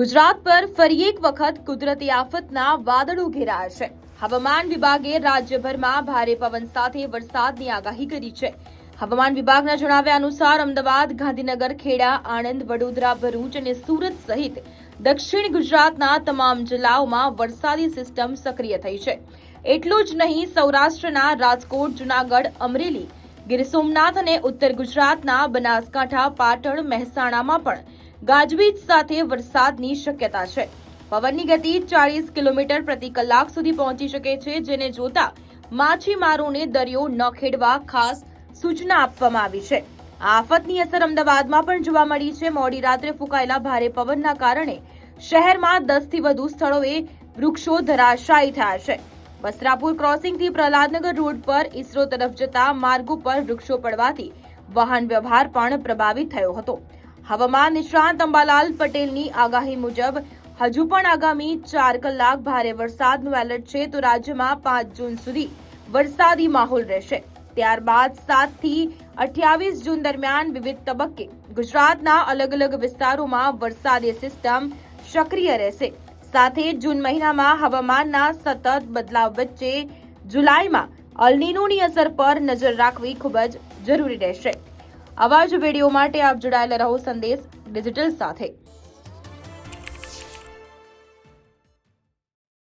ગુજરાત પર ફરી એક વખત કુદરતી આફતના વાદળો ઘેરાયા છે। હવામાન વિભાગે રાજ્યભરમાં ભારે પવન સાથે વરસાદની આગાહી કરી છે। હવામાન વિભાગના જણાવ્યા અનુસાર અમદાવાદ, ગાંધીનગર, ખેડા, આણંદ, વડોદરા, ભરૂચ અને સુરત સહિત દક્ષિણ ગુજરાતના તમામ જિલ્લાઓમાં વરસાદી સિસ્ટમ સક્રિય થઈ છે। એટલું જ નહીં, સૌરાષ્ટ્રના રાજકોટ, જૂનાગઢ, અમરેલી, ગીર સોમનાથ અને ઉત્તર ગુજરાતના બનાસકાંઠા, પાટણ, મહેસાણામાં પણ ગાજવીજ સાથે વરસાદની શક્યતા છે। પવનની ગતિ 40 કિલોમીટર પ્રતિ કલાક સુધી પહોંચી શકે છે, જેને જોતા માછીમારોને દરિયો ન ખેડવા ખાસ સૂચના આપવામાં આવી છે। આ આફતની અસર અમદાવાદમાં પણ જોવા મળી છે। મોડી રાત્રે ફૂંકાયેલા ભારે પવનના કારણે શહેરમાં 10 થી વધુ સ્થળોએ વૃક્ષો ધરાશાયી થયા છે। વસ્ત્રાપુર ક્રોસિંગથી પ્રહલાદનગર રોડ પર ઈસરો તરફ જતા માર્ગો પર વૃક્ષો પડવાથી વાહન વ્યવહાર પણ પ્રભાવિત થયો હતો। હવામાન નિષ્ણાંત અંબાલાલ પટેલની આગાહી મુજબ હજુ પણ આગામી 4 કલાક ભારે વરસાદનું એલર્ટ છે, તો રાજ્યમાં 5 જૂન સુધી વરસાદી માહોલ રહેશે। ત્યારબાદ 7 થી 28 જૂન દરમિયાન વિવિધ તબક્કે ગુજરાતના અલગ અલગ વિસ્તારોમાં વરસાદી સિસ્ટમ સક્રિય રહેશે। સાથે જૂન મહિનામાં હવામાનના સતત બદલાવ વચ્ચે જુલાઈમાં અલ નીનોની અસર પર નજર રાખવી ખૂબ જ જરૂરી રહેશે। આવા જ વિડીયો માટે આપ જોડાયેલા રહો સંદેશ ડિજિટલ સાથે।